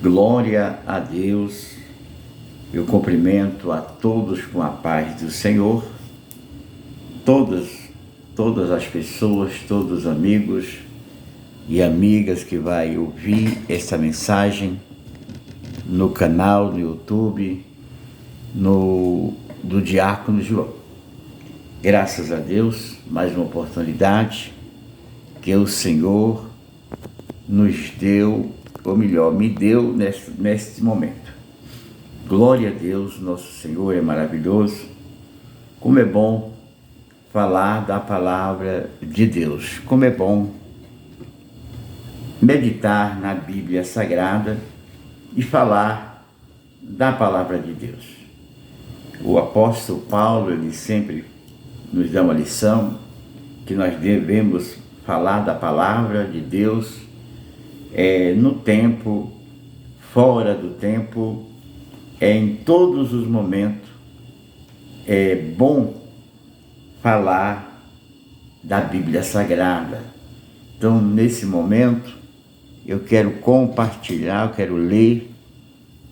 Glória a Deus. Eu cumprimento a todos com a paz do Senhor, todas as pessoas, todos os amigos e amigas que vai ouvir essa mensagem no canal, no YouTube, do Diácono João. Graças a Deus, mais uma oportunidade que o Senhor nos deu, ou melhor, me deu neste momento. Glória a Deus, nosso Senhor é maravilhoso. Como é bom falar da palavra de Deus. Como é bom meditar na Bíblia Sagrada e falar da palavra de Deus. O apóstolo Paulo, ele sempre nos dá uma lição que nós devemos falar da palavra de Deus no tempo, fora do tempo, em todos os momentos. É bom falar da Bíblia Sagrada. Então, nesse momento, eu quero compartilhar, eu quero ler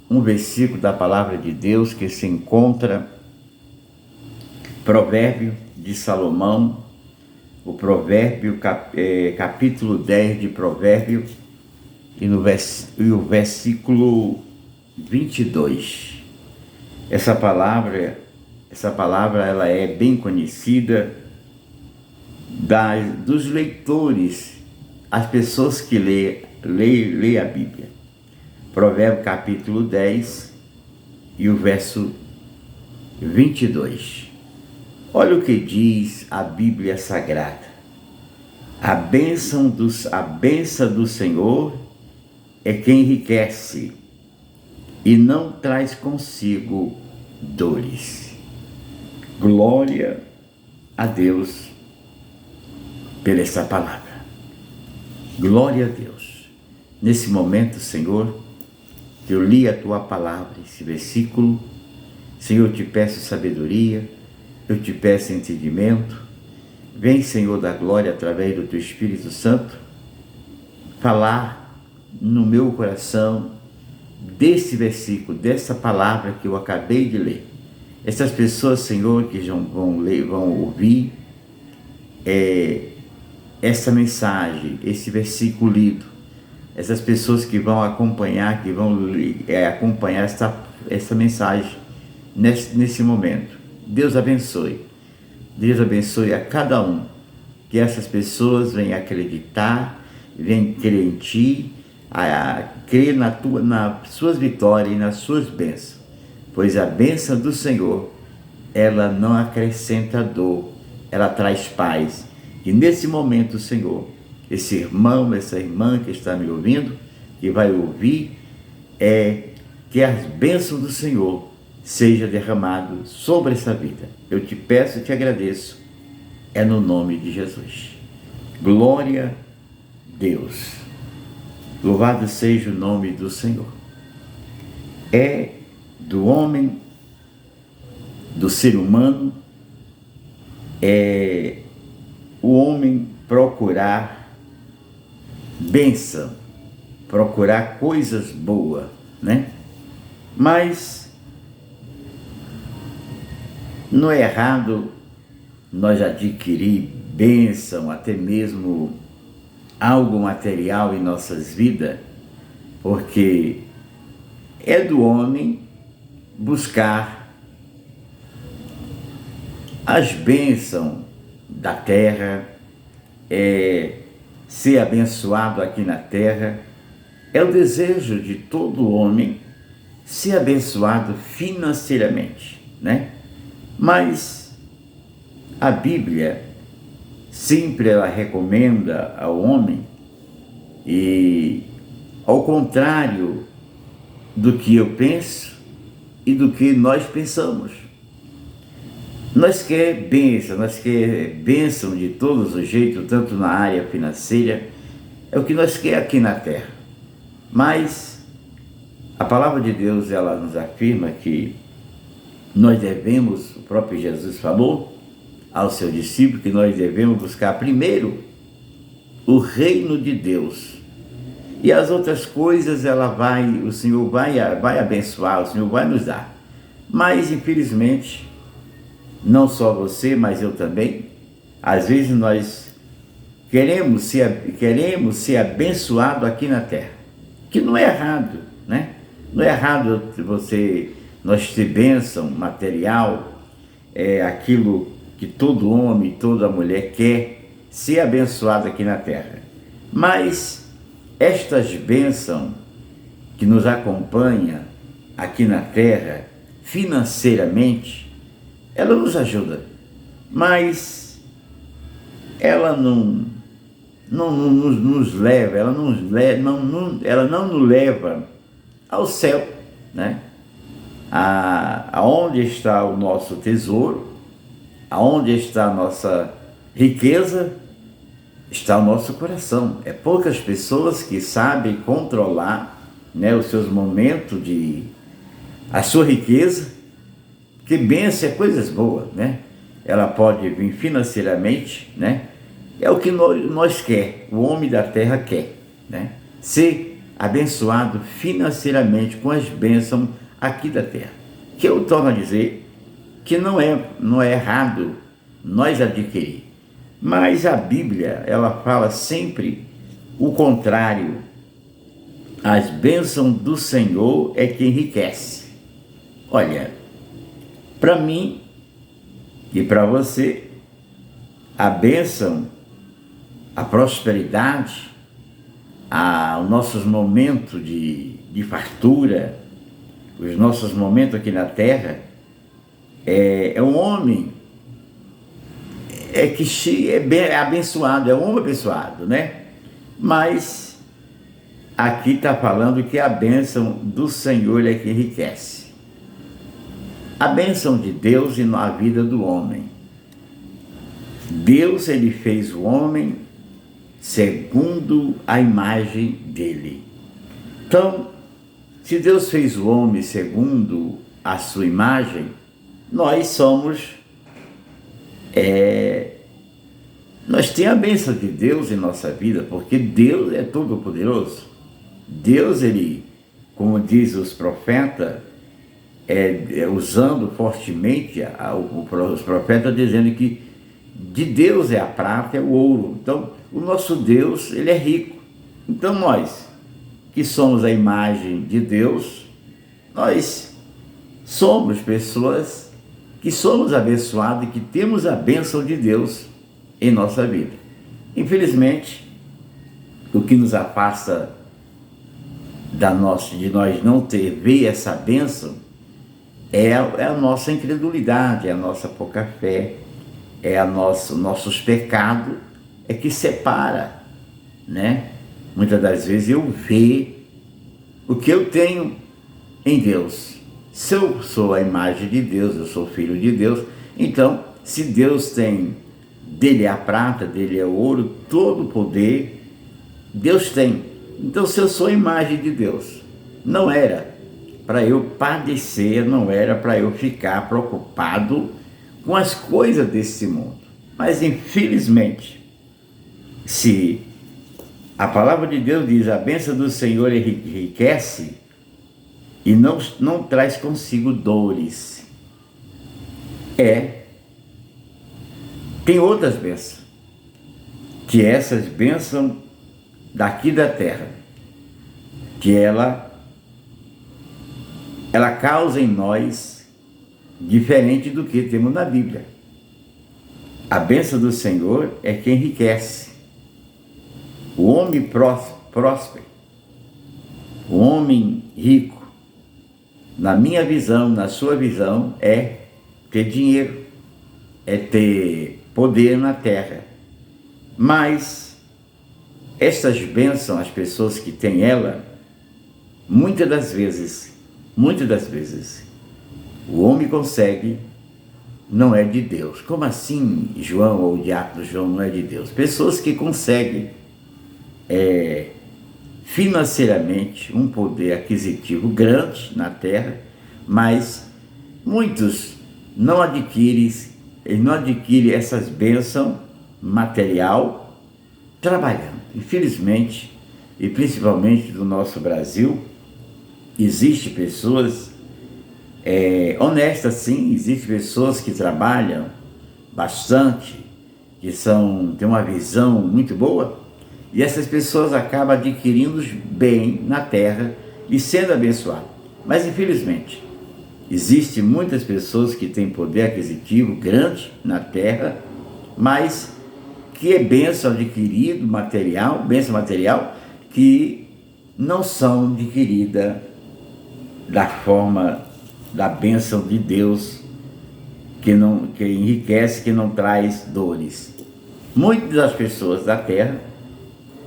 um versículo da palavra de Deus que se encontra Provérbio de Salomão, o Provérbio, capítulo 10 de Provérbio, e o versículo 22. Essa palavra ela é bem conhecida dos leitores, as pessoas que lê a Bíblia. Provérbio capítulo 10 e o verso 22. Olha o que diz a Bíblia Sagrada. A bênção do Senhor é quem enriquece e não traz consigo dores. Glória a Deus por essa palavra. Glória a Deus. Nesse momento, Senhor, que eu li a Tua palavra, esse versículo, Senhor, eu te peço sabedoria, eu te peço entendimento. Vem, Senhor da glória, através do Teu Espírito Santo, falar no meu coração desse versículo, dessa palavra que eu acabei de ler. Essas pessoas, Senhor, que vão ouvir essa mensagem, esse versículo lido, essas pessoas que vão acompanhar, acompanhar essa mensagem nesse momento. Deus abençoe a cada um, que essas pessoas venham acreditar, venham crer em Ti, a crer nas suas vitórias e nas suas bênçãos, pois a bênção do Senhor, ela não acrescenta dor, ela traz paz. E nesse momento, Senhor, esse irmão, essa irmã que está me ouvindo, que vai ouvir, que as bênçãos do Senhor seja derramado sobre essa vida. Eu te peço e te agradeço, no nome de Jesus. Glória a Deus. Louvado seja o nome do Senhor. É do homem, do ser humano, o homem procurar bênção, procurar coisas boas, né? Mas não é errado nós adquirir bênção, até mesmo algo material em nossas vidas, porque é do homem buscar as bênçãos da terra, ser abençoado aqui na terra. É o desejo de todo homem ser abençoado financeiramente, né? Mas a Bíblia sempre ela recomenda ao homem, e ao contrário do que eu penso e do que nós pensamos. Nós quer bênção de todos os jeitos, tanto na área financeira, é o que nós quer aqui na terra. Mas a palavra de Deus, ela nos afirma que nós devemos, o próprio Jesus falou ao seu discípulo, que nós devemos buscar primeiro o reino de Deus E as outras coisas o Senhor vai abençoar, o Senhor vai nos dar. Mas, infelizmente, não só você, mas eu também, às vezes nós queremos ser abençoado aqui na terra, que não é errado, né? Não é errado nós ter bênção material, aquilo que todo homem, toda mulher quer, ser abençoado aqui na terra. Mas estas bênçãos que nos acompanham aqui na terra, financeiramente, ela nos ajuda, mas ela não nos leva, ela não nos leva ao céu, né? Aonde está o nosso tesouro, aonde está a nossa riqueza, está o nosso coração. É poucas pessoas que sabem controlar, né, os seus momentos a sua riqueza, que bênção é coisas boas, né? Ela pode vir financeiramente, né? É o que nós quer, o homem da terra quer, né? Ser abençoado financeiramente com as bênçãos aqui da terra. Que eu torno a dizer que não é errado nós adquirir. Mas a Bíblia, ela fala sempre o contrário. As bênçãos do Senhor é que enriquece. Olha, para mim e para você, a bênção, a prosperidade, os nossos momentos de fartura, os nossos momentos aqui na terra, é um homem que é abençoado, é um homem abençoado, né? Mas aqui está falando que a bênção do Senhor é que enriquece. A bênção de Deus e na vida do homem. Deus, ele fez o homem segundo a imagem dele. Então, se Deus fez o homem segundo a sua imagem, nós temos a bênção de Deus em nossa vida, porque Deus é todo-poderoso. Deus, ele, como diz os profetas, usando fortemente os profetas, dizendo que de Deus é a prata, é o ouro. Então, o nosso Deus, ele é rico. Então, nós, que somos a imagem de Deus, nós somos pessoas que somos abençoados e que temos a bênção de Deus em nossa vida. Infelizmente, o que nos afasta de nós não ver essa bênção é a nossa incredulidade, é a nossa pouca fé, nossos pecados que separa, né? Muitas das vezes eu vejo o que eu tenho em Deus. Se eu sou a imagem de Deus, eu sou filho de Deus, então, se Deus tem, dele é a prata, dele é o ouro, todo o poder, Deus tem. Então, se eu sou a imagem de Deus, não era para eu padecer, não era para eu ficar preocupado com as coisas desse mundo. Mas, infelizmente, se a palavra de Deus diz, a bênção do Senhor enriquece e não traz consigo dores. Tem outras bênçãos, que essas bênçãos daqui da terra, que ela causa em nós diferente do que temos na Bíblia. A bênção do Senhor é que enriquece. O homem próspero, o homem rico, na minha visão, na sua visão, é ter dinheiro, é ter poder na terra. Mas essas bênçãos, as pessoas que têm ela, muitas das vezes, o homem consegue, não é de Deus. Como assim, João, ou o diácono João, não é de Deus? Pessoas que conseguem financeiramente um poder aquisitivo grande na terra, mas muitos não adquirem essas bênçãos material trabalhando. Infelizmente, e principalmente do nosso Brasil, existem pessoas honestas, sim, existem pessoas que trabalham bastante, que têm uma visão muito boa, e essas pessoas acabam adquirindo bem na terra e sendo abençoadas. Mas infelizmente, existem muitas pessoas que têm poder aquisitivo grande na terra, mas que é bênção adquirido material, bênção material, que não são adquiridas da forma da bênção de Deus, que enriquece, que não traz dores. Muitas das pessoas da terra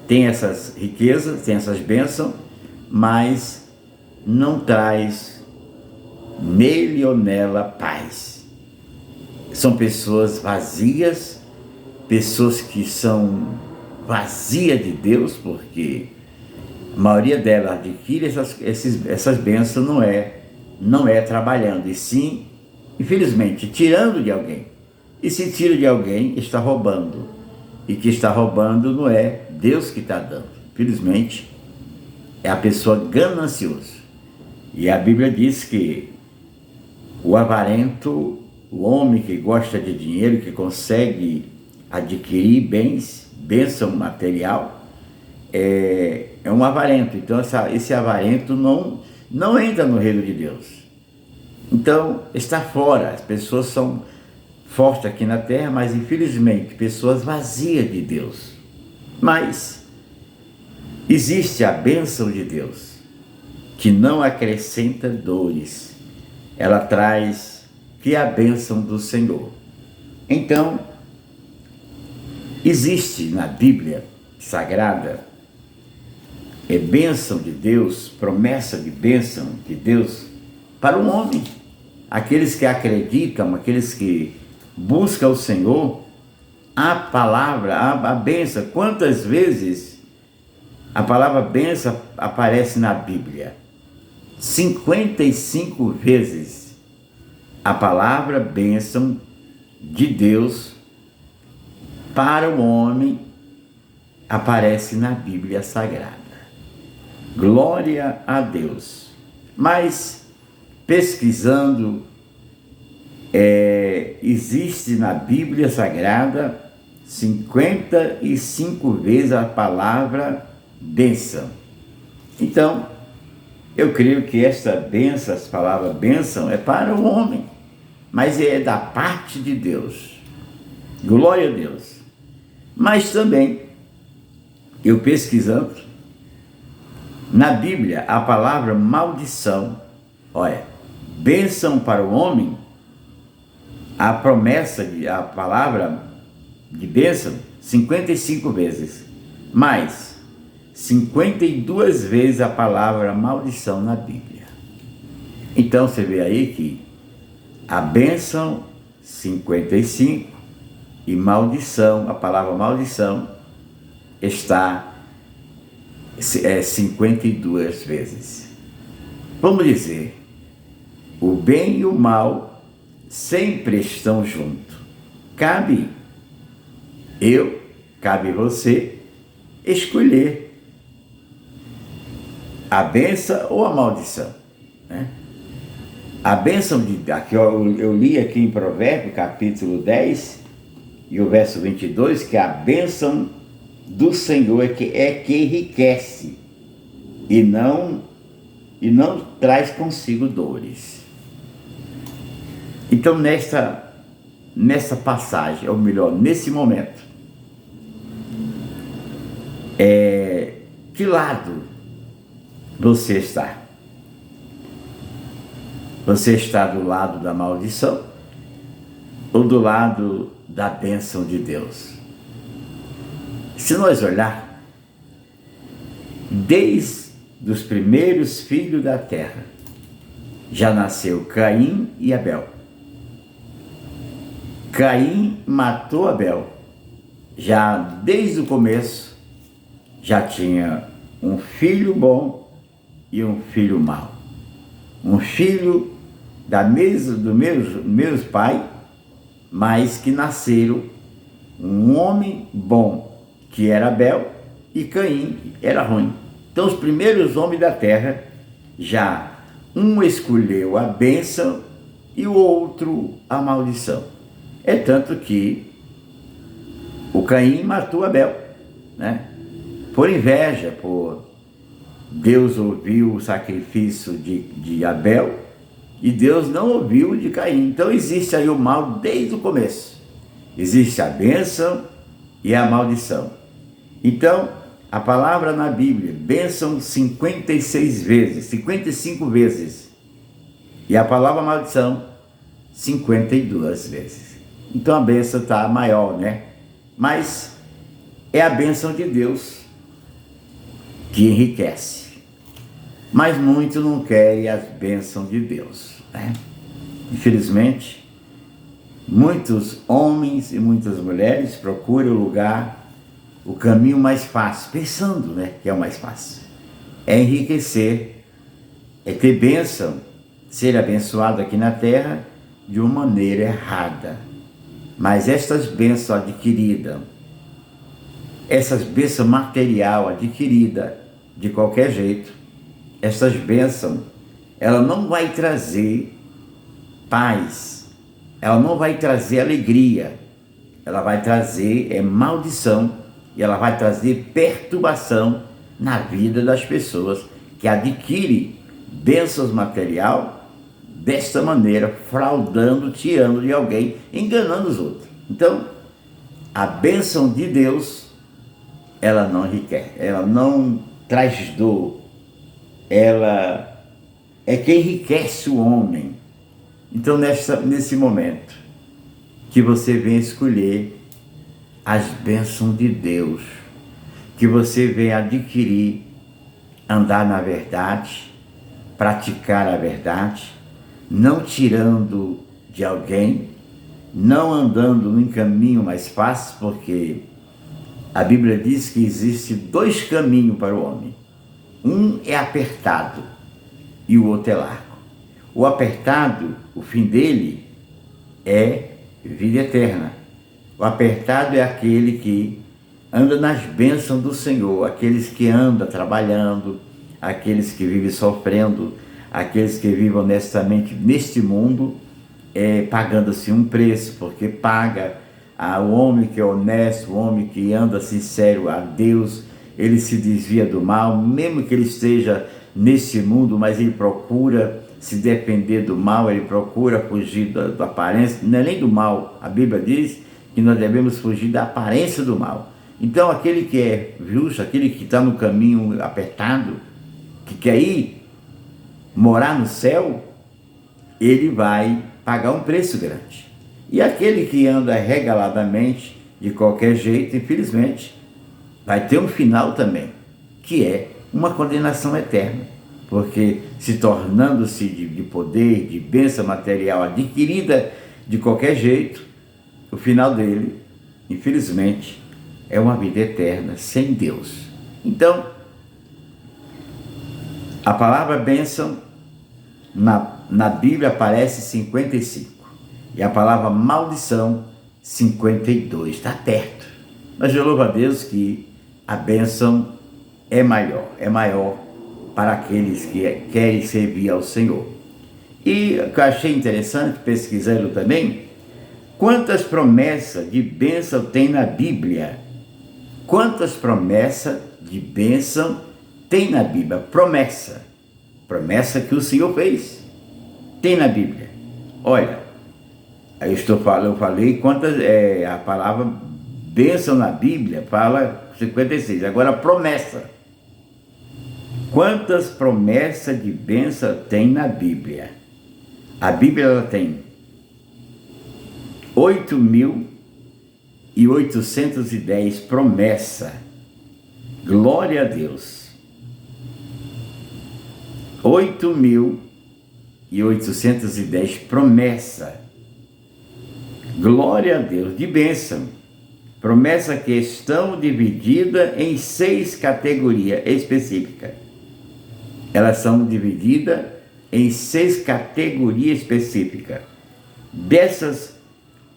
têm essas riquezas, têm essas bênçãos, mas não traz nele ou nela paz. São pessoas vazias, pessoas que são vazias de Deus, porque a maioria delas adquire essas bênçãos não é trabalhando, e sim, infelizmente, tirando de alguém. E se tira de alguém, está roubando. E que está roubando não é Deus que está dando. Infelizmente, é a pessoa gananciosa. E a Bíblia diz que o avarento, o homem que gosta de dinheiro, que consegue adquirir bênção material, é um avarento. Então esse avarento não entra no reino de Deus. Então está fora. As pessoas são fortes aqui na terra, mas infelizmente pessoas vazias de Deus. Mas existe a bênção de Deus, que não acrescenta dores. Ela traz que é a bênção do Senhor. Então, existe na Bíblia Sagrada bênção de Deus, promessa de bênção de Deus para o homem. Aqueles que acreditam, aqueles que buscam o Senhor, a palavra, a bênção. Quantas vezes a palavra bênção aparece na Bíblia? 55 vezes a palavra bênção de Deus para o homem aparece na Bíblia Sagrada. Glória a Deus. Mas pesquisando, existe na Bíblia Sagrada 55 vezes a palavra bênção. Então, eu creio que esta bênção, essa palavra bênção, é para o homem, mas é da parte de Deus. Glória a Deus. Mas também, eu pesquisando, na Bíblia, a palavra maldição, olha, bênção para o homem, a palavra de bênção, 55 vezes, mas 52 vezes a palavra maldição na Bíblia. Então você vê aí que a bênção 55 e maldição, a palavra maldição está 52 vezes. Vamos dizer, o bem e o mal sempre estão juntos. Cabe você escolher a bênção ou a maldição, né? A bênção aqui eu li aqui em Provérbios capítulo 10 e o verso 22, que a bênção do Senhor é que enriquece e não traz consigo dores. Então nessa passagem, ou melhor, nesse momento, que lado você está? Você está do lado da maldição ou do lado da bênção de Deus? Se nós olhar, desde os primeiros filhos da terra, já nasceu Caim e Abel. Caim matou Abel. Já desde o começo, já tinha um filho bom e um filho mau. Um filho do mesmo pai, mas que nasceram um homem bom, que era Abel, e Caim era ruim. Então os primeiros homens da terra, já um escolheu a bênção e o outro a maldição. É tanto que o Caim matou Abel, né? Por inveja, Deus ouviu o sacrifício de Abel e Deus não ouviu o de Caim. Então existe aí o mal desde o começo. Existe a bênção e a maldição. Então, a palavra na Bíblia, bênção 56 vezes, 55 vezes. E a palavra maldição, 52 vezes. Então a bênção está maior, né? Mas é a bênção de Deus que enriquece. Mas muitos não querem as bênçãos de Deus, né? Infelizmente, muitos homens e muitas mulheres procuram o caminho mais fácil, pensando, né, que é o mais fácil. É enriquecer, é ter bênção, ser abençoado aqui na terra de uma maneira errada. Mas estas bênçãos adquiridas, essas bênçãos material adquirida de qualquer jeito, essas bênçãos, ela não vai trazer paz, ela não vai trazer alegria, ela vai trazer maldição e ela vai trazer perturbação na vida das pessoas que adquirem bênçãos material desta maneira, fraudando, tirando de alguém, enganando os outros. Então, a bênção de Deus, ela não enriquece, ela não traz dor, ela é que enriquece o homem. Então, nesse momento que você vem escolher as bênçãos de Deus, que você vem adquirir, andar na verdade, praticar a verdade, não tirando de alguém, não andando em caminho mais fácil, porque a Bíblia diz que existe 2 caminhos para o homem. Um é apertado e o outro é largo. O apertado, o fim dele é vida eterna. O apertado é aquele que anda nas bênçãos do Senhor, aqueles que andam trabalhando, aqueles que vivem sofrendo, aqueles que vivem honestamente neste mundo, pagando-se um preço, porque paga o homem que é honesto, o homem que anda sincero a Deus, ele se desvia do mal, mesmo que ele esteja nesse mundo, mas ele procura se defender do mal, ele procura fugir da aparência, não é nem do mal, a Bíblia diz que nós devemos fugir da aparência do mal. Então aquele que é justo, aquele que está no caminho apertado, que quer ir morar no céu, ele vai pagar um preço grande. E aquele que anda regaladamente, de qualquer jeito, infelizmente, vai ter um final também, que é uma condenação eterna, porque se tornando-se de poder, de bênção material adquirida de qualquer jeito, o final dele, infelizmente, é uma vida eterna sem Deus. Então, a palavra bênção na Bíblia aparece 55 e a palavra maldição 52, está perto. Mas eu louvo a Deus que a bênção é maior para aqueles que querem servir ao Senhor. E o que eu achei interessante, pesquisando também, quantas promessas de bênção tem na Bíblia? Quantas promessas de bênção tem na Bíblia? Promessa que o Senhor fez, tem na Bíblia. Olha, eu falei quantas, a palavra bênção na Bíblia fala 56, agora promessa. Quantas promessas de bênção tem na Bíblia? A Bíblia ela tem 8.810 promessas. Glória a Deus. 8.810 promessas. Glória a Deus, de bênção. Promessa que estão divididas em 6 categorias específicas. Elas são divididas em 6 categorias específicas. Dessas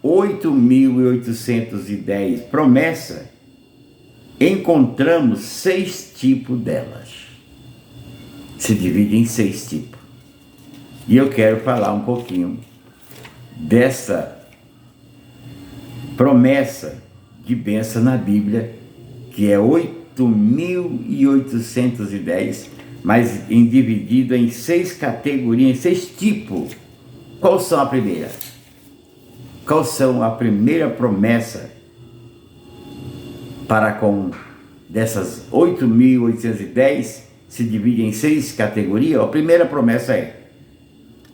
8.810 promessas, encontramos 6 tipos delas. Se divide em 6 tipos. E eu quero falar um pouquinho dessa promessa de bênção na Bíblia, que é 8.810, mas dividido em 6 categorias, em 6 tipos. Qual são a primeira? Qual são a primeira promessa para com dessas 8.810 se divide em 6 categorias? A primeira promessa é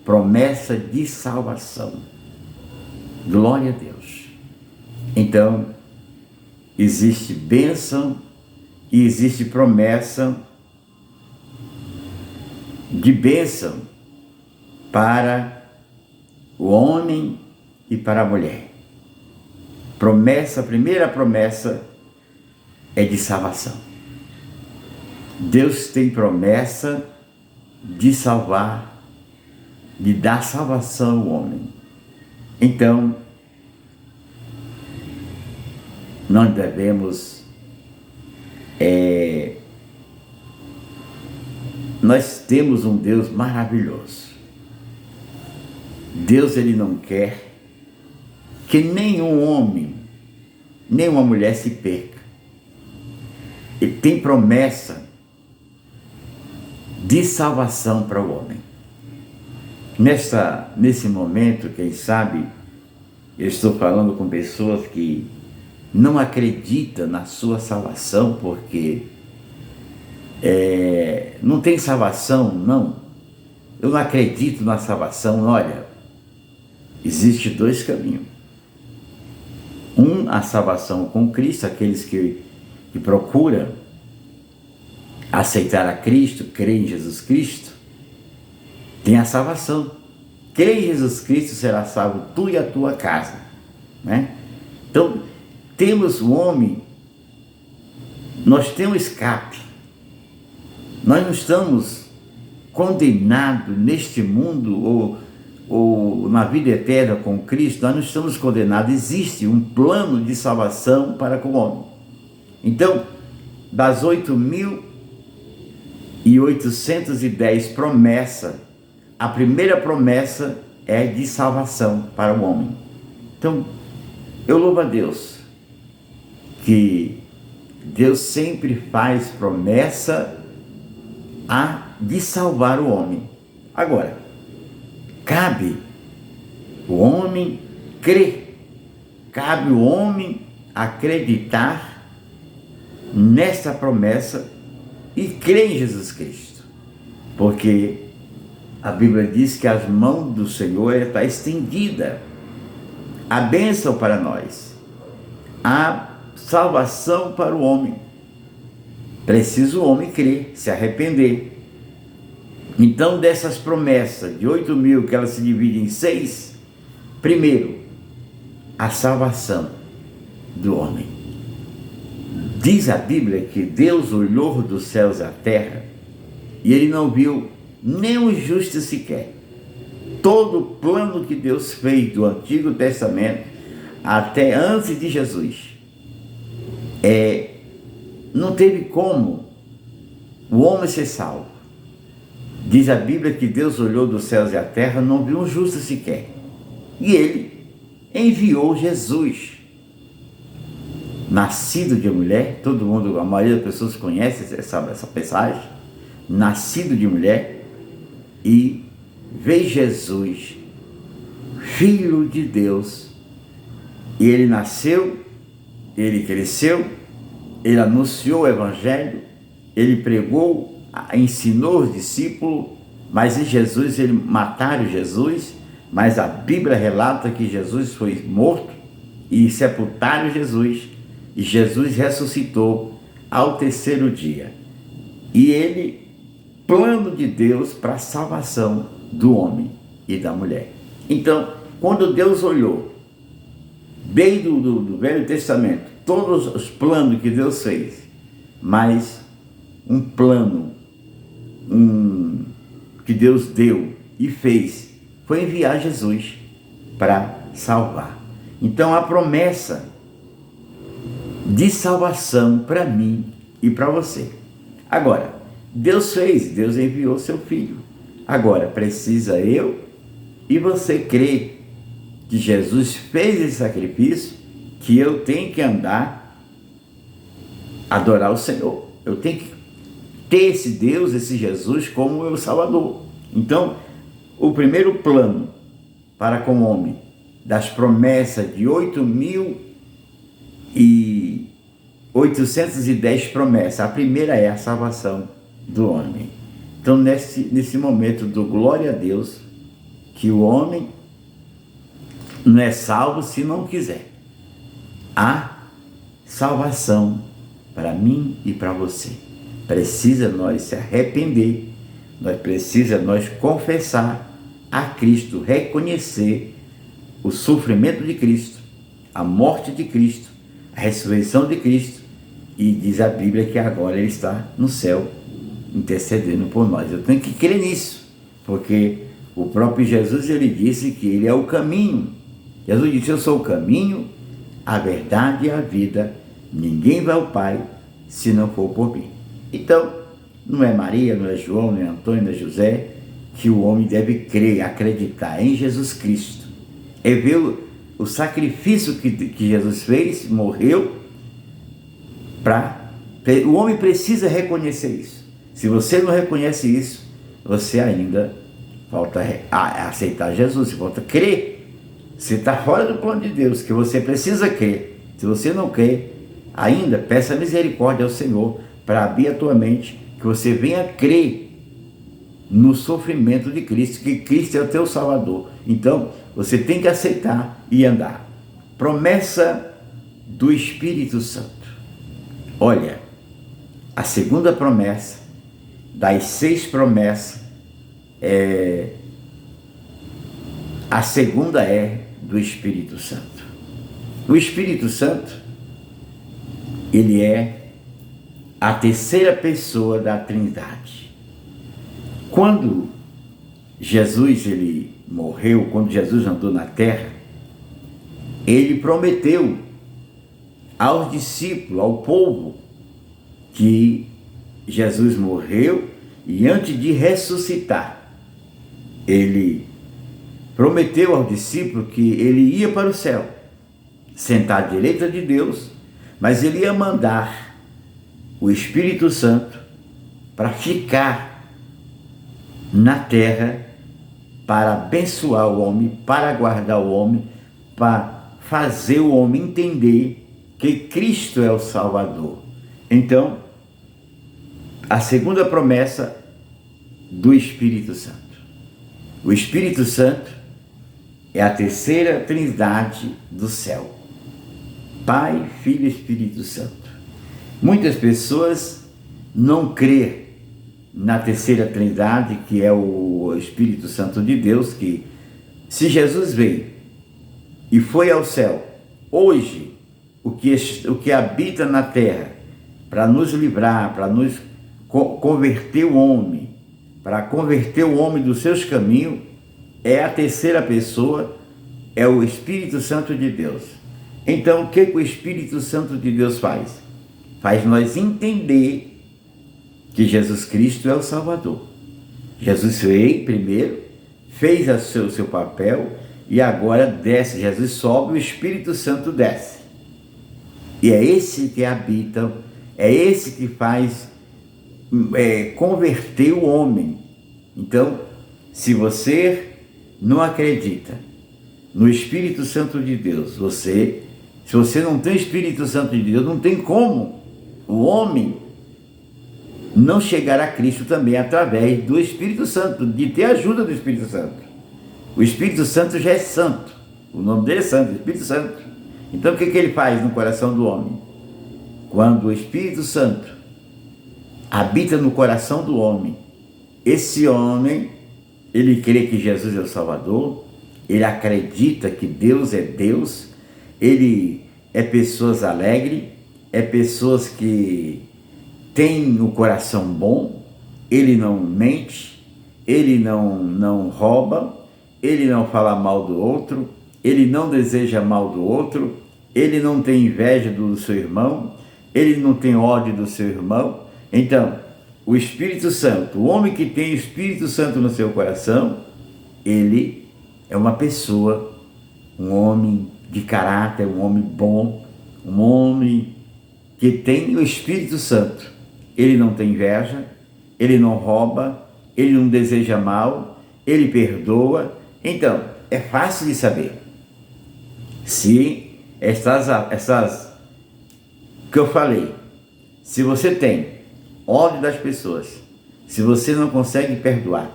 promessa de salvação. Glória a Deus. Então, existe bênção e existe promessa de bênção para o homem e para a mulher. A primeira promessa é de salvação. Deus tem promessa de salvar, de dar salvação ao homem. Então, nós devemos, nós temos um Deus maravilhoso. Deus, Ele não quer que nenhum homem, nenhuma mulher se perca. Ele tem promessa de salvação para o homem. Nesse momento, quem sabe, eu estou falando com pessoas que não acreditam na sua salvação, porque não tem salvação, não. Eu não acredito na salvação. Olha, existe 2 caminhos. A salvação com Cristo, aqueles que procuram aceitar a Cristo, crer em Jesus Cristo, tem a salvação. Crê em Jesus Cristo, será salvo tu e a tua casa, né? Então, temos o homem, nós temos escape. Nós não estamos condenados neste mundo ou na vida eterna com Cristo. Nós não estamos condenados. Existe um plano de salvação para com o homem. Então, das 8.810 promessas, a primeira promessa é de salvação para o homem. Então, eu louvo a Deus, que Deus sempre faz promessa de salvar o homem. Agora, cabe o homem crer, cabe o homem acreditar nessa promessa e crer em Jesus Cristo, porque a Bíblia diz que as mãos do Senhor está estendida, a bênção para nós, a salvação para o homem. Precisa o homem crer, se arrepender. Então, dessas promessas de 8.000, que elas se dividem em 6, primeiro, a salvação do homem. Diz a Bíblia que Deus olhou dos céus à terra e Ele não viu nenhum justo sequer. Todo o plano que Deus fez do Antigo Testamento até antes de Jesus, não teve como o homem ser salvo. Diz a Bíblia que Deus olhou dos céus e à terra, não viu um justo sequer. E Ele enviou Jesus, nascido de mulher. Todo mundo, a maioria das pessoas conhece essa passagem. Nascido de mulher, e veio Jesus, Filho de Deus, e Ele nasceu, Ele cresceu, Ele anunciou o Evangelho, Ele pregou, ensinou os discípulos, mas em Jesus, mataram Jesus, mas a Bíblia relata que Jesus foi morto e sepultaram Jesus, e Jesus ressuscitou ao 3º dia. E Ele, plano de Deus para a salvação do homem e da mulher. Então, quando Deus olhou, desde do Velho Testamento, todos os planos que Deus fez, mas um plano que Deus deu e fez, foi enviar Jesus para salvar. Então, a promessa de salvação para mim e para você. Agora, Deus fez, Deus enviou seu Filho. Agora, precisa eu e você crer que Jesus fez esse sacrifício, que eu tenho que andar, adorar o Senhor. Eu tenho que ter esse Deus, esse Jesus como meu Salvador. Então, o primeiro plano para com o homem, das promessas de 8.810 promessas, a primeira é a salvação do homem. Então, nesse momento do glória a Deus, que o homem não é salvo se não quiser. Há salvação para mim e para você. Precisa nós se arrepender, precisa nós confessar a Cristo, reconhecer o sofrimento de Cristo, a morte de Cristo, a ressurreição de Cristo, e diz a Bíblia que agora Ele está no céu intercedendo por nós. Eu tenho que crer nisso, porque o próprio Jesus, Ele disse que Ele é o caminho. Jesus disse: eu sou o caminho, a verdade e a vida. Ninguém vai ao Pai se não for por mim. Então, não é Maria, não é João, não é Antônio, não é José, que o homem deve crer, acreditar em Jesus Cristo. É ver o sacrifício que Jesus fez, morreu, o homem precisa reconhecer isso. Se você não reconhece isso, você ainda falta aceitar Jesus, falta crer. Você está fora do plano de Deus, que você precisa crer. Se você não crê, ainda peça misericórdia ao Senhor para abrir a tua mente, que você venha crer no sofrimento de Cristo, que Cristo é o teu Salvador. Então, você tem que aceitar e andar. Promessa do Espírito Santo. Olha, a segunda promessa das 6 promessas, a segunda é do Espírito Santo. O Espírito Santo, ele é a terceira pessoa da Trindade. Quando Jesus ele morreu, quando Jesus andou na terra, ele prometeu aos discípulos, ao povo, que Jesus morreu e antes de ressuscitar, ele prometeu aos discípulos que ele ia para o céu, sentar à direita de Deus, mas ele ia mandar o Espírito Santo para ficar na terra, para abençoar o homem, para guardar o homem, para fazer o homem entender que Cristo é o Salvador. Então, a segunda promessa do Espírito Santo. O Espírito Santo é a terceira trindade do céu. Pai, Filho e Espírito Santo. Muitas pessoas não crêem na terceira trindade, que é o Espírito Santo de Deus, que se Jesus veio e foi ao céu, hoje, o que habita na terra, para nos livrar, para nos converter o homem, para converter o homem dos seus caminhos, é a terceira pessoa, é o Espírito Santo de Deus. Então, o que o Espírito Santo de Deus faz? Faz nós entender que Jesus Cristo é o Salvador. Jesus veio primeiro, fez o seu papel e agora desce. Jesus sobe, o Espírito Santo desce. E é esse que habita, é esse que faz converter o homem. Então, se você não acredita no Espírito Santo de Deus, se você não tem o Espírito Santo de Deus, não tem como o homem não chegar a Cristo também através do Espírito Santo, de ter a ajuda do Espírito Santo. O Espírito Santo já é santo, o nome dele é Santo, Espírito Santo. Então o que ele faz no coração do homem? Quando o Espírito Santo habita no coração do homem, esse homem, ele crê que Jesus é o Salvador, ele acredita que Deus é Deus, ele é pessoas alegres, é pessoas que têm o coração bom, ele não mente, ele não rouba, ele não fala mal do outro, ele não deseja mal do outro, ele não tem inveja do seu irmão, ele não tem ódio do seu irmão. Então, o Espírito Santo, o homem que tem o Espírito Santo no seu coração, ele é uma pessoa, um homem de caráter, um homem bom, um homem que tem o Espírito Santo. Ele não tem inveja, ele não rouba, ele não deseja mal, ele perdoa. Então, é fácil de saber se essas que eu falei, se você tem ódio das pessoas, se você não consegue perdoar,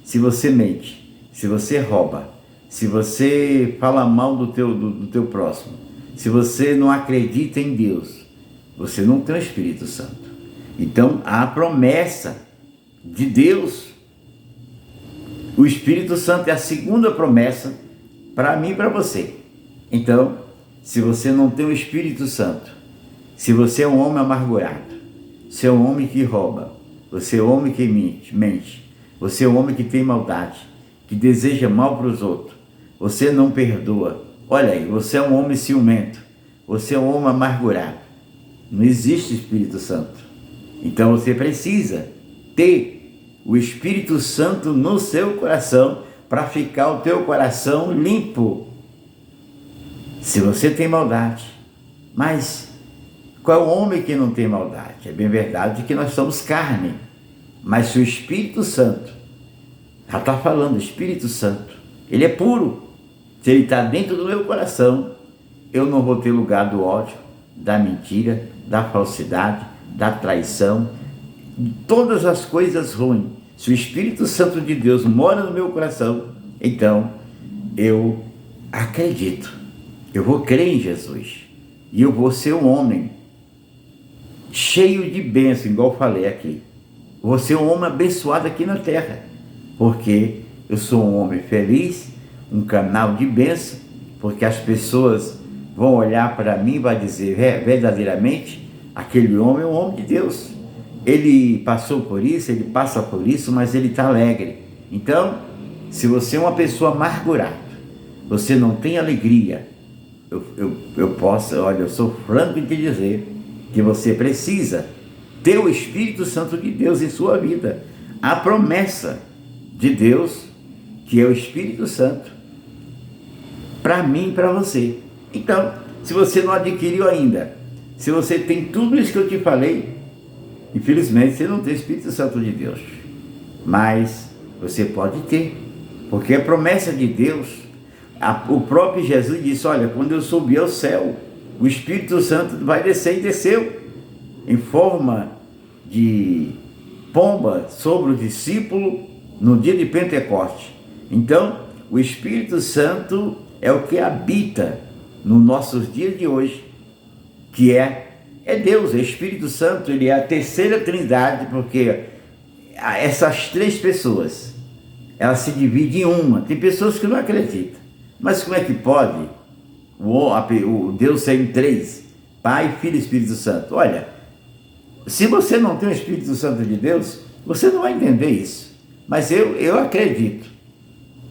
se você mente, se você rouba, se você fala mal do teu próximo, se você não acredita em Deus, você não tem o Espírito Santo. Então, a promessa de Deus, o Espírito Santo é a segunda promessa para mim e para você. Então, se você não tem o Espírito Santo, se você é um homem amargurado, você é um homem que rouba, você é um homem que mente, você é um homem que tem maldade, que deseja mal para os outros, você não perdoa, olha aí, você é um homem ciumento, você é um homem amargurado, não existe Espírito Santo. Então você precisa ter o Espírito Santo no seu coração para ficar o teu coração limpo. Se você tem maldade, mas qual é o homem que não tem maldade? É bem verdade que nós somos carne, mas se o Espírito Santo, já está falando, Espírito Santo, ele é puro. Se ele está dentro do meu coração, eu não vou ter lugar do ódio, da mentira, da falsidade, da traição, de todas as coisas ruins. Se o Espírito Santo de Deus mora no meu coração, então eu acredito, eu vou crer em Jesus e eu vou ser um homem cheio de bênção, igual eu falei aqui. Vou ser um homem abençoado aqui na terra, porque eu sou um homem feliz, um canal de bênção, porque as pessoas vão olhar para mim e vão dizer, verdadeiramente, aquele homem é um homem de Deus. Ele passou por isso, ele passa por isso, mas ele está alegre. Então, se você é uma pessoa amargurada, você não tem alegria, eu sou franco em te dizer que você precisa ter o Espírito Santo de Deus em sua vida. A promessa de Deus, que é o Espírito Santo, para mim e para você. Então, se você não adquiriu ainda, se você tem tudo isso que eu te falei, infelizmente você não tem o Espírito Santo de Deus, mas você pode ter, porque é promessa de Deus. O próprio Jesus disse, olha, quando eu subir ao céu, o Espírito Santo vai descer, e desceu em forma de pomba sobre o discípulo no dia de Pentecoste. Então, o Espírito Santo é o que habita nos nossos dias de hoje, que é Deus, é Espírito Santo. Ele é a terceira trindade, porque essas três pessoas, elas se dividem em uma. Tem pessoas que não acreditam, mas como é que pode o Deus ser em três? Pai, Filho e Espírito Santo. Olha, se você não tem o Espírito Santo de Deus, você não vai entender isso, mas eu acredito.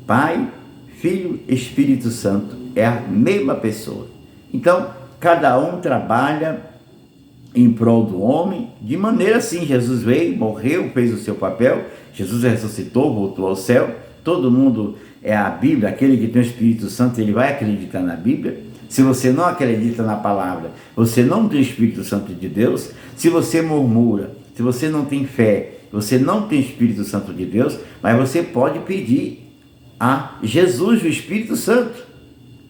Pai, Filho e Espírito Santo é a mesma pessoa. Então, cada um trabalha em prol do homem, de maneira assim. Jesus veio, morreu, fez o seu papel, Jesus ressuscitou, voltou ao céu. Todo mundo é a Bíblia, aquele que tem o Espírito Santo, ele vai acreditar na Bíblia. Se você não acredita na palavra, você não tem o Espírito Santo de Deus. Se você murmura, se você não tem fé, você não tem o Espírito Santo de Deus, mas você pode pedir a Jesus, o Espírito Santo,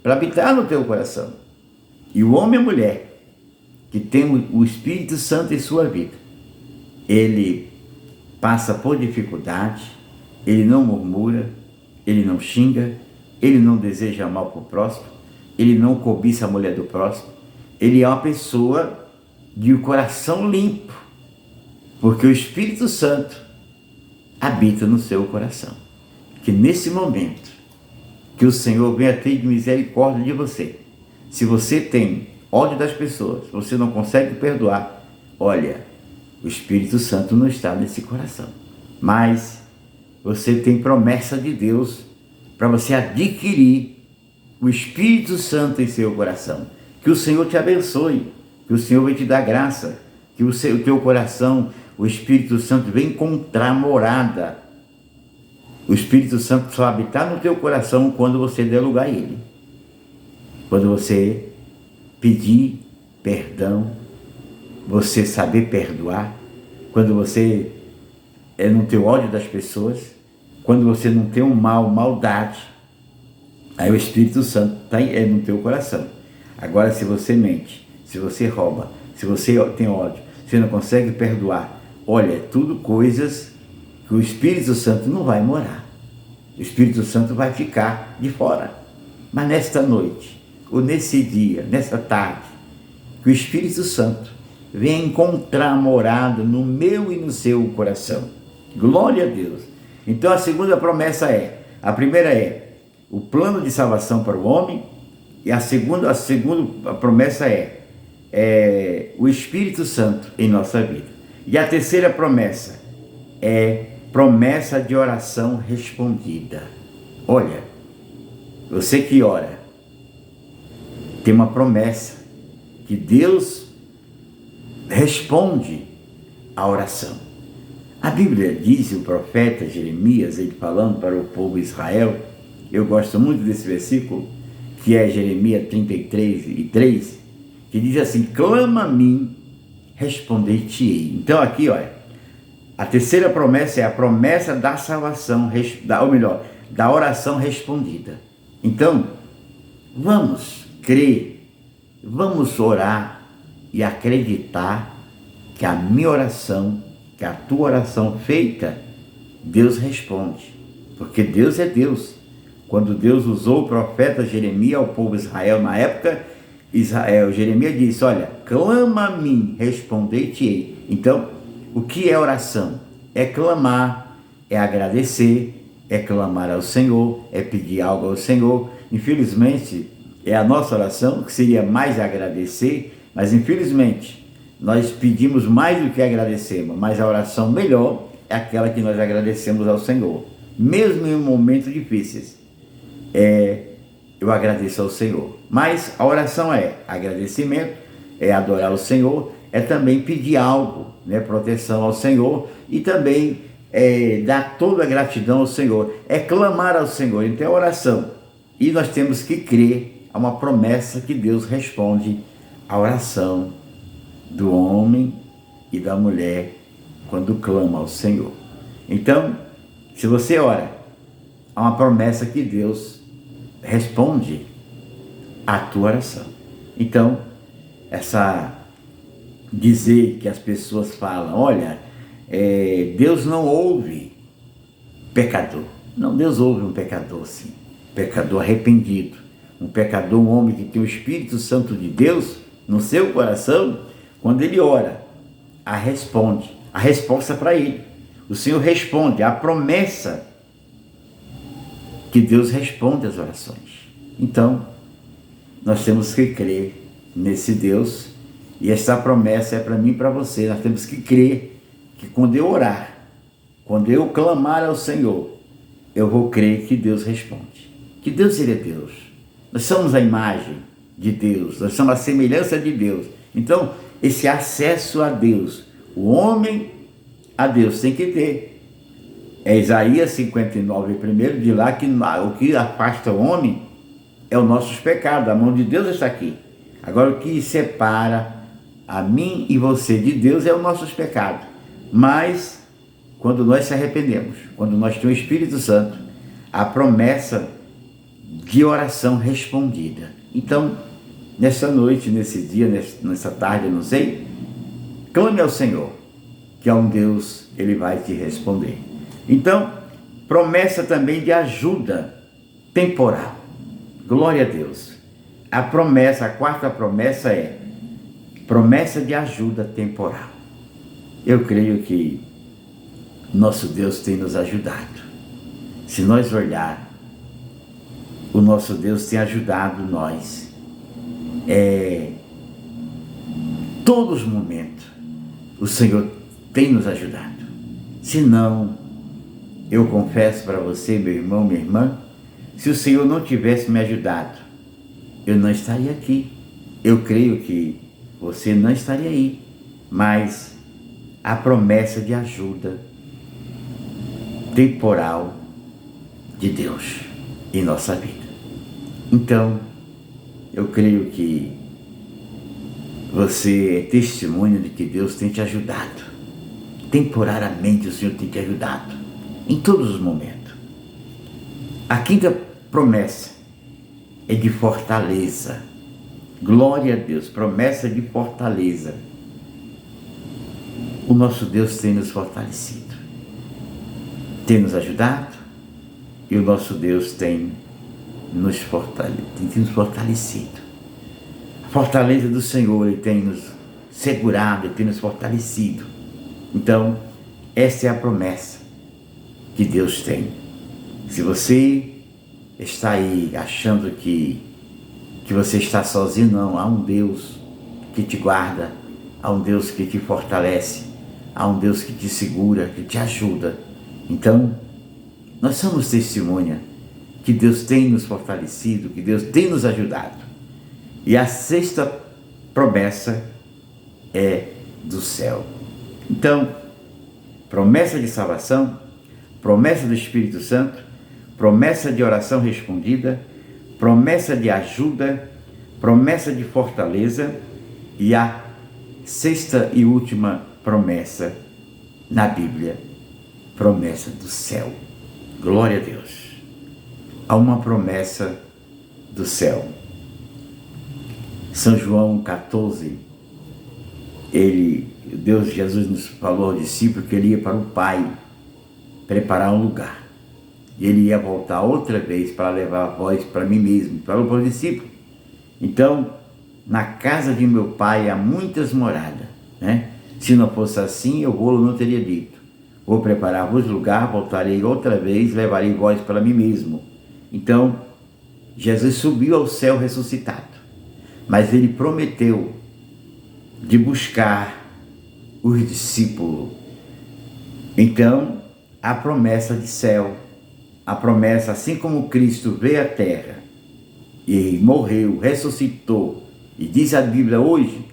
para habitar no teu coração. E o homem e a mulher que tem o Espírito Santo em sua vida, ele passa por dificuldade, ele não murmura, ele não xinga, ele não deseja mal para o próximo, ele não cobiça a mulher do próximo, ele é uma pessoa de coração limpo, porque o Espírito Santo habita no seu coração. Que nesse momento, que o Senhor venha ter de misericórdia de você. Se você tem ódio das pessoas, você não consegue perdoar, olha, o Espírito Santo não está nesse coração, mas você tem promessa de Deus para você adquirir o Espírito Santo em seu coração. Que o Senhor te abençoe, que o Senhor vai te dar graça, que o teu coração, o Espírito Santo vem encontrar morada. O Espírito Santo só habitar no teu coração quando você der lugar a Ele. Quando você pedir perdão, você saber perdoar, quando você não ter ódio das pessoas, quando você não tem maldade, aí o Espírito Santo está no teu coração. Agora, se você mente, se você rouba, se você tem ódio, se não consegue perdoar, olha, é tudo coisas que o Espírito Santo não vai morar. O Espírito Santo vai ficar de fora. Mas nesta noite, ou nesse dia, nessa tarde, que o Espírito Santo venha encontrar morada no meu e no seu coração. Glória a Deus. Então a segunda promessa a primeira é o plano de salvação para o homem, e a segunda promessa é o Espírito Santo em nossa vida. E a terceira promessa é promessa de oração respondida. Olha, você que ora, tem uma promessa que Deus responde a oração. A Bíblia diz, o profeta Jeremias, ele falando para o povo de Israel, eu gosto muito desse versículo, que é Jeremias 33:3, que diz assim: clama a mim, responder-te-ei. Então aqui, olha, a terceira promessa é a promessa da salvação, ou melhor, da oração respondida. Então, vamos crer, vamos orar e acreditar que a minha oração, que a tua oração feita, Deus responde. Porque Deus é Deus. Quando Deus usou o profeta Jeremias ao povo de Israel na época, Jeremias disse: olha, clama a mim, responder-te-ei. Então, o que é oração? É clamar, é agradecer, é clamar ao Senhor, é pedir algo ao Senhor. Infelizmente, é a nossa oração que seria mais agradecer, mas infelizmente nós pedimos mais do que agradecemos, mas a oração melhor é aquela que nós agradecemos ao Senhor, mesmo em momentos difíceis. Eu agradeço ao Senhor, mas a oração é agradecimento, é adorar o Senhor, é também pedir algo, proteção ao Senhor, e também dar toda a gratidão ao Senhor, é clamar ao Senhor. Então é oração, e nós temos que crer a uma promessa que Deus responde à oração do homem e da mulher quando clama ao Senhor. Então, se você ora, há uma promessa que Deus responde à tua oração. Então, dizer que as pessoas falam, olha, Deus não ouve pecador. Não, Deus ouve um pecador, sim. Pecador arrependido. Um pecador, um homem que tem o Espírito Santo de Deus no seu coração, quando ele ora, a resposta para ele. O Senhor responde, a promessa que Deus responde às orações. Então, nós temos que crer nesse Deus, e essa promessa é para mim e para você. Nós temos que crer que quando eu orar, quando eu clamar ao Senhor, eu vou crer que Deus responde. Que Deus, Ele é Deus. Nós somos a imagem de Deus, nós somos a semelhança de Deus. Então, esse acesso a Deus, o homem a Deus tem que ter. É Isaías 59, primeiro, de lá que o que afasta o homem é os nossos pecados. A mão de Deus está aqui. Agora, o que separa a mim e você de Deus é os nossos pecados. Mas, quando nós se arrependemos, quando nós temos o Espírito Santo, a promessa de oração respondida. Então, nessa noite, nesse dia, nessa tarde, eu não sei, clame ao Senhor, que é um Deus, Ele vai te responder. Então, promessa também de ajuda temporal. Glória a Deus. A quarta promessa é promessa de ajuda temporal. Eu creio que nosso Deus tem nos ajudado. Se nós olhar, o nosso Deus tem ajudado nós. Todos os momentos, o Senhor tem nos ajudado. Se não, eu confesso para você, meu irmão, minha irmã, se o Senhor não tivesse me ajudado, eu não estaria aqui. eu creio que você não estaria aí, mas a promessa de ajuda temporal de Deus em nossa vida. Então, eu creio que você é testemunho de que Deus tem te ajudado. Temporariamente o Senhor tem te ajudado, em todos os momentos. A quinta promessa é de fortaleza. Glória a Deus, promessa de fortaleza. O nosso Deus tem nos fortalecido, tem nos ajudado, e o nosso Deus tem nos fortalecido. A fortaleza do Senhor, Ele tem nos segurado, Ele tem nos fortalecido. Então, essa é a promessa que Deus tem. Se você está aí achando que você está sozinho, não. Há um Deus que te guarda, há um Deus que te fortalece, há um Deus que te segura, que te ajuda. Então, nós somos testemunha que Deus tem nos fortalecido, que Deus tem nos ajudado. E a sexta promessa é do céu. Então, promessa de salvação, promessa do Espírito Santo, promessa de oração respondida, promessa de ajuda, promessa de fortaleza e a sexta e última promessa na Bíblia, promessa do céu. Glória a Deus. Há uma promessa do céu. São João 14, Jesus nos falou ao discípulo que ele ia para o Pai preparar um lugar. E ele ia voltar outra vez para levar a voz para mim mesmo, falou para o discípulo. Então, na casa de meu Pai há muitas moradas, né? Se não fosse assim, eu não teria dito. Vou preparar-vos lugar, voltarei outra vez, levarei vós para mim mesmo. Então, Jesus subiu ao céu ressuscitado, mas ele prometeu de buscar os discípulos. Então, a promessa de céu, a promessa, assim como Cristo veio à terra e morreu, ressuscitou, e diz a Bíblia hoje,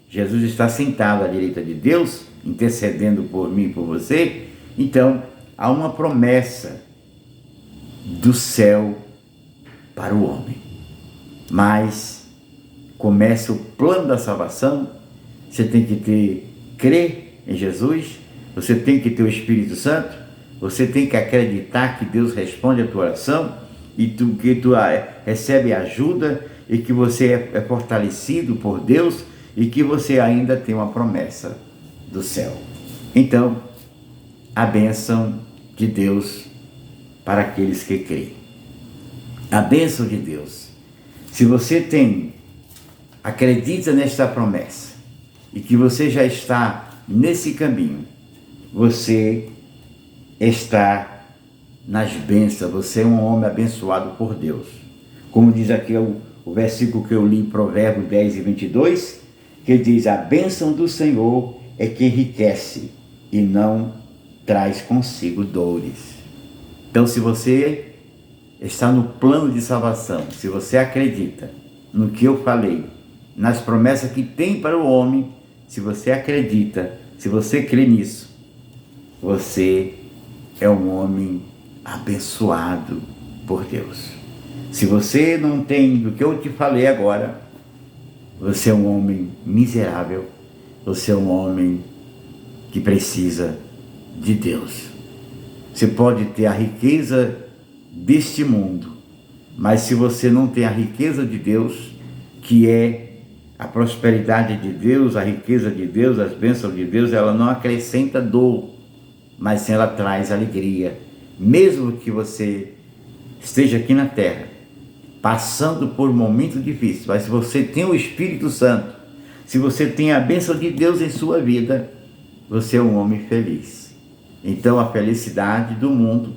Jesus está sentado à direita de Deus, intercedendo por mim e por você. Então, há uma promessa do céu para o homem. Mas começa o plano da salvação. Você tem que crer em Jesus, você tem que ter o Espírito Santo, você tem que acreditar que Deus responde a tua oração e que tu recebe ajuda e que você é fortalecido por Deus e que você ainda tem uma promessa do céu. Então, a bênção de Deus para aqueles que creem. A bênção de Deus. Se você acredita nesta promessa e que você já está nesse caminho, você está nas bênçãos, você é um homem abençoado por Deus. Como diz aqui o versículo que eu li, Provérbios 10 e 22, que diz: a bênção do Senhor é que enriquece e não traz consigo dores. Então, se você está no plano de salvação, se você acredita no que eu falei, nas promessas que tem para o homem, se você acredita, se você crê nisso, você é um homem abençoado por Deus. Se você não tem do que eu te falei agora, você é um homem miserável, você é um homem que precisa de Deus. Você pode ter a riqueza deste mundo, mas se você não tem a riqueza de Deus, que é a prosperidade de Deus, a riqueza de Deus, as bênçãos de Deus, ela não acrescenta dor, mas sim ela traz alegria. Mesmo que você esteja aqui na terra, passando por um momento difícil, mas se você tem o Espírito Santo, se você tem a bênção de Deus em sua vida, você é um homem feliz. Então a felicidade do mundo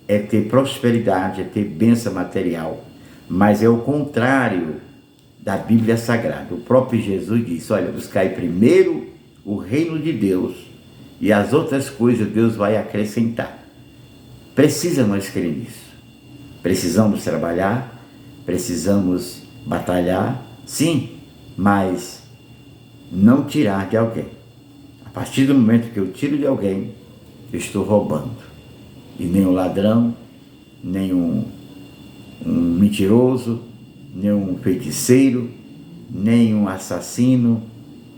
é ter prosperidade, é ter bênção material, mas é o contrário da Bíblia Sagrada. O próprio Jesus disse: olha, buscai primeiro o reino de Deus e as outras coisas Deus vai acrescentar. Precisa nós crer nisso. Precisamos trabalhar, precisamos batalhar, sim, mas não tirar de alguém. A partir do momento que eu tiro de alguém, eu estou roubando. E nem um ladrão, nem um mentiroso, nem um feiticeiro, nem um assassino,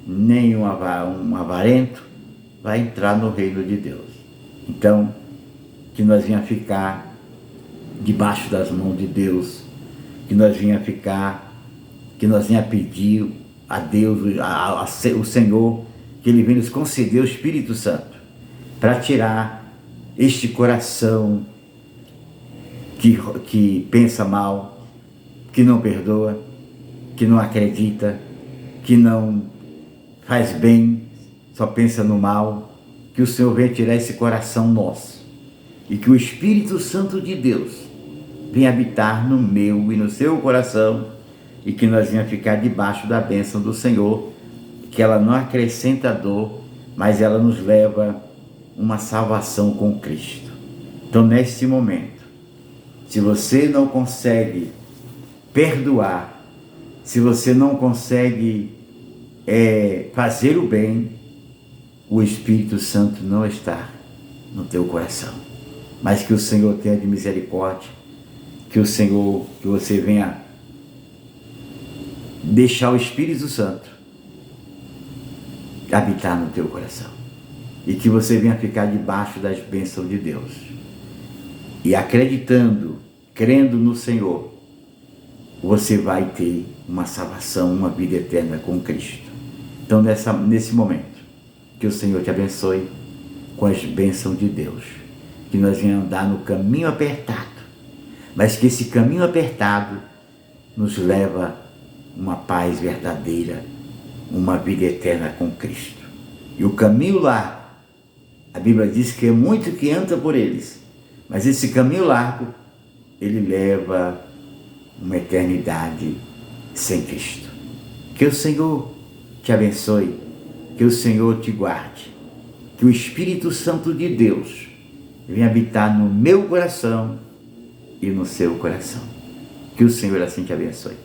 nem um avarento vai entrar no reino de Deus. Então, que nós venhamos ficar debaixo das mãos de Deus, que nós venhamos pedir a Deus, o Senhor, que Ele venha nos conceder o Espírito Santo, para tirar este coração que pensa mal, que não perdoa, que não acredita, que não faz bem, só pensa no mal. Que o Senhor venha tirar esse coração nosso e que o Espírito Santo de Deus venha habitar no meu e no seu coração e que nós venhamos ficar debaixo da bênção do Senhor, que ela não acrescenta dor, mas ela nos leva uma salvação com Cristo. Então, neste momento, se você não consegue perdoar, se você não consegue fazer o bem, o Espírito Santo não está no teu coração. Mas que o Senhor tenha de misericórdia, que você venha deixar o Espírito Santo habitar no teu coração. E que você venha ficar debaixo das bênçãos de Deus. E acreditando, crendo no Senhor, você vai ter uma salvação, uma vida eterna com Cristo. Então, nesse momento, que o Senhor te abençoe com as bênçãos de Deus. Que nós venhamos andar no caminho apertado, mas que esse caminho apertado nos leva a uma paz verdadeira, uma vida eterna com Cristo. E o caminho largo, a Bíblia diz que é muito que anda por eles, mas esse caminho largo, ele leva uma eternidade sem Cristo. Que o Senhor te abençoe, que o Senhor te guarde, que o Espírito Santo de Deus venha habitar no meu coração e no seu coração. Que o Senhor assim te abençoe.